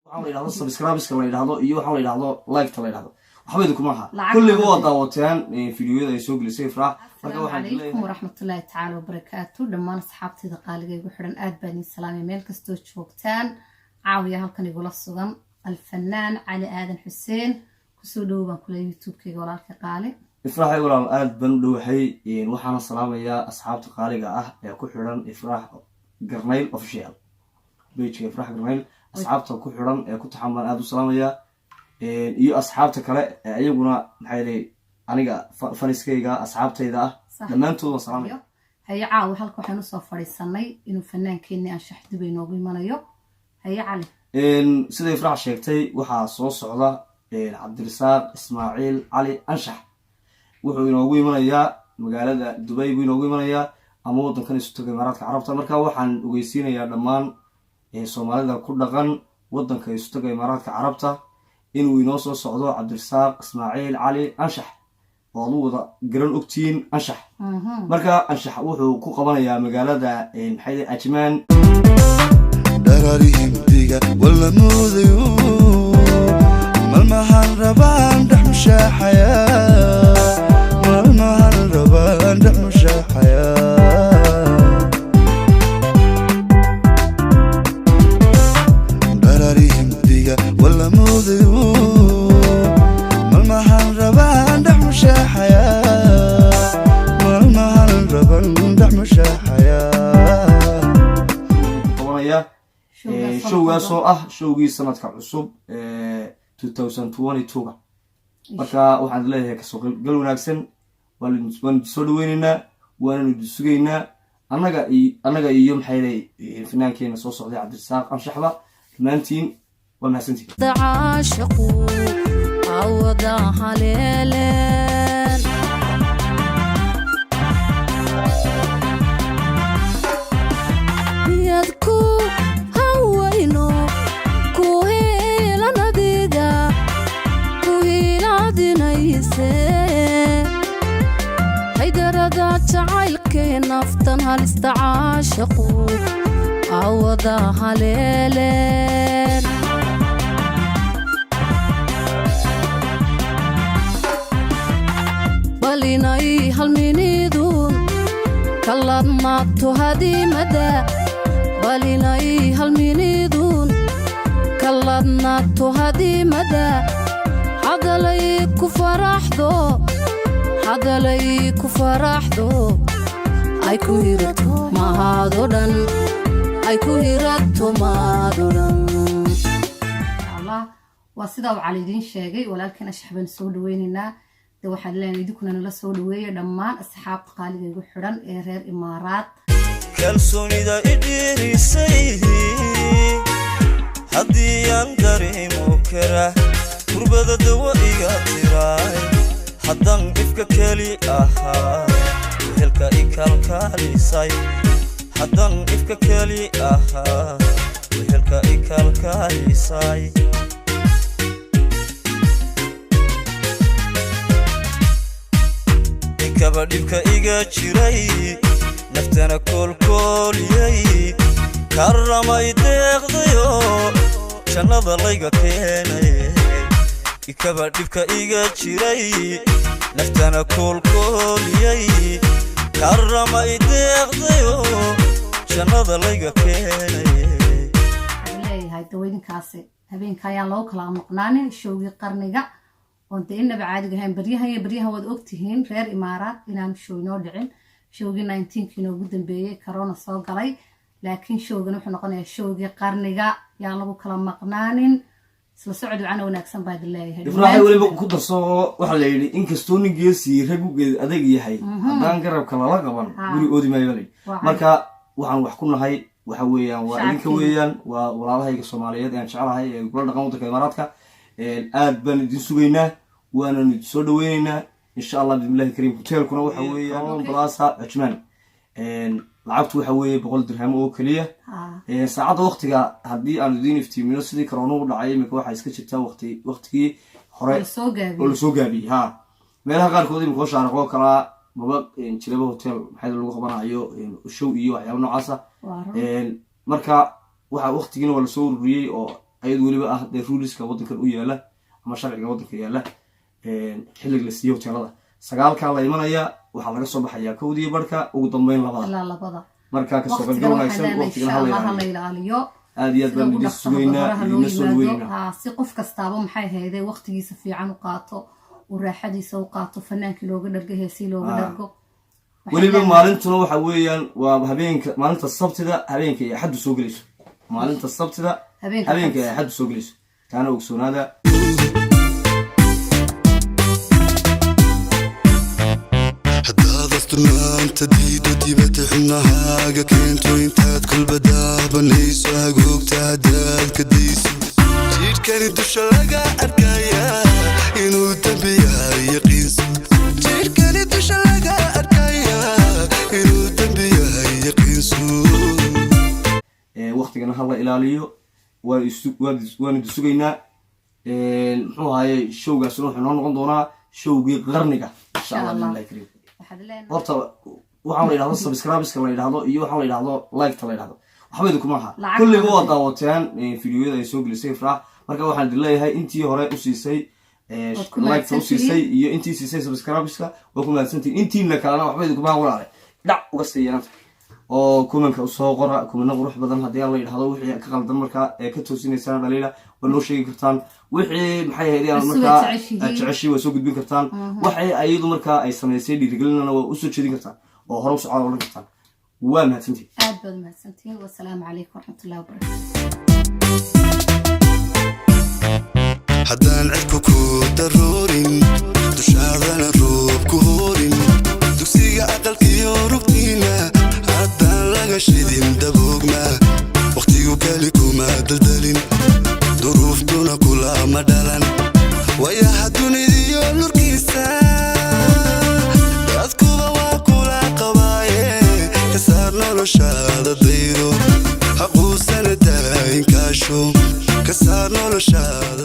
waxaan la yiraahdo subscribe-ka la yiraahdo iyo waxaan la yiraahdo like-ta la yiraahdo waxba idinku ma aha kulliga waa daawateen fiidiyoyada ay soo gelisay Ifraax marka waxaan leeyahay waraxmatullaahi ta'ala wa barakaatu dhammaan asxaabtayda qaaliga igu xiran aad baan idin salaamay meel kasto joogtaan caawiya halkan igula sugan alfanaan cali aadan xuseen kusoo dhawaan kula youtube-kayga walaalka qaali Ifraax walaal aad baan u dhawahay waxaan salaamayaa asxaabta qaaliga ah ee ku xiran Ifraax Garnayl official page Ifraax Garnayl asxaabta ku xiran ee ku taxamaan aad u salaamayaa iyo asxaabta kale ayaguna maxay leeyahay aniga faniskayga asxaabtayda dhamaantood salaamay haya caaw halka waxaan u soo fariisanay inuu fanaankeenni anshax dib inoogu imanayo haya cali sida Ifraax sheegtay waxa soo socda Cabdirasaaq Ismaaciil Cali anshax wuxuu inoogu imanayaa magaalada Dubai buu inoogu imanayaa ama wadankan isu tagay Imaaraadka Carabta marka waxaan ogeysiinayaa dhammaan Soomaalida ku dhaqan wadanka isu tagay Imaaraadka Carabta inuu inoo soo socdo Cabdirasaaq Ismaaciil Cali anshax oo uu wada garan ogtiin anshax marka anshax wuxuu ku qabanayaa magaalada maxay Ajmaan dararihim diga wala muudayo malmahan rabaan dhaxmushaaxaya malmahan rabaan dhaxmushaaxaya dararihim diga wala muudayo malmahan rabaan dhaxmushaaxaya malmahan rabaan dhaxmushaaxaya showgaas oo ah showgii sanadka cusub 2022 marka waxaan leeyahay ka soo gal wanaagsan waan soo dhaweynaynaa waan sugaynaa annaga iyo maxay leeyahay finaalkeena soo socday Cabdirasaaq anshaxba maantiin waa mahadsantiin taashaqu awada haleeleen yadku hawayno ku heelanadiga ku hiilaadinayse haydarada jacaylkee naftan halista caashaqu awada haleeleen balinay halminidun kaladnaagto hadiimada balinay halminidun kaladnaagto hadiimada hadalay ku faraxdo ay ku hirato mahado dhan ay ku hirato mahado dhan Allah waa sida uu cali idin sheegay walaalkeen anshax baan soo dhaweynaynaa waxaan leenahay idinkuna nala soo dhaweeyo dhammaan asxaabta qaaliga igu xiran ee reer Imaaraat kalsoonida idhirisay haddii aan dareemo kara kurbada dawa iga tiray haddaan ifka keli ahaa wehelka ikalkaalisay haddaan ifka keli ahaa wehelka ikalkaalisay kabadhibka iga jiray naftana koolkooliyay karamay deeqdayo jannada layga keenay kabadhibka iga jiray naftana koolkooliyay karamay deeqdayo jannada layga keenay leeyahay daweydinkaasi habeenka ayaan loo kala maqnaanin showgii qarniga وانت إننا بعادي هاي بريها واد أكتهين غير إمارات إنهم شو ينودعين شوقي 19 كيلو جدا بيه كورونا صاق علي لكن شوقي نحن قلنا شوقي قرنجا يعني لو كلام مقنانين سلسعدوا عنه ونكسن بعد الله إفراحي ولا بقدر صو وحليلي إنك ستوني جيسي رجوع أدقي هاي هذا قرب كلا قبل قولي أودي ما يبلي مركا وحن وحكمنا هاي وحويان وإنك ويان ولا هاي الصوماليات يعني شعرها هاي كل رقمتك الإماراتك الآد بن دسوينا وانا نسود ويننا إن شاء الله بسم الله الكريم هوتيل كنا وحويان بلاصة عجمان لعبت وحوي بقول درهم أو كلية ساعات وقتها هدي أنا ديني في من السدي كرونو دعاية مكوا حيسكت شتى وقتي حري ولا سوقابي ها مالها قال كودي مخش على قوة كلا بابا تلبه هوتيل حيد اللي خبرنا عيو الشو إيوه عيو نعاسة مركا وقتي ولا سور ري أو ayadu weliba ah dee ruliska waddankan u yaala ama sharciga waddanka yaala xilliga la siiyo hoteelada 9 la imanaya waxaa laga soo baxayaa 1 barka ugu dambeyn 2 markaa ka soo qayb wanaagsan waqtigan hala ilaaliyo aad iyo aad baan idin sugaynaa idin soo dhaweynaa si qof kastaaba maxay hayday waqtigiisa fiican u qaato u raaxadiisa u qaato fanaankii looga dhargo heesii looga dhargo weliba maalintuna waxa weeyaan waa habeenka maalinta sabtida habeenka iyo axad soo gelayso maalinta sabtida habeenka iyo axad soo gelayso taana ogsoonaada maanta diido dibadda xubnahaaga keento intaad kulba daabanayso hagoogta haddaad ka dayso jidhkani dusha laga arkayaa inuu dambi yahay yaqiinso jidhkani dusha laga arkayaa inuu dambi yahay yaqiinso waqtigana hala ilaaliyo waan idin sugaynaa muxuu ahaye showgaasuna wuxuu noo noqon doonaa showgii qarniga insha allah billahi kariim horta waxaan la yidhahdo subscribeska la yidhahdo iyo waxaan la yidhahdo like-ta la yidhahdo waxba idinkuma aha kulliba waa daawateen fideoyada ay soo gelisay Ifraax marka waxaan idin leeyahay intii hore u siisay like-ta u siisay iyo intii siisay subscribeska waa ku mahadsantihiin intiina kalena waxba idinkuma aha walaale dhac uga siiyaan oo kumanka soo qora kumana qurux badan haddii la yidhahdo wixii ka qaldan markaa ka toosinaysaan dhaliila waa noo sheegi kartaan wixii maxay ahayd markaa jeceshii waa soo gudbin kartaan waxay ayadu markaa ay samaysay dhiirigelinana waa u soo jeedin kartaan oo hore u socda oran kartaan waa mahadsantihiin aad baad mahadsantihiin wassalaamu calaykum waraxmatullaahi wabarakaatu haddaan cidku ku daroorin dushaadana roob ku hoorin dugsiga aqalkiyo rugtiina haddaan laga shidin daboogma waqtigu kali kuma daldalin duruuftuna kulama dhalan wayaha dunidiyo nurkiisa dadkuba waa kula qabaaye ka saar noloshaada dayro haquusana daayinkaasho ka saar noloshaada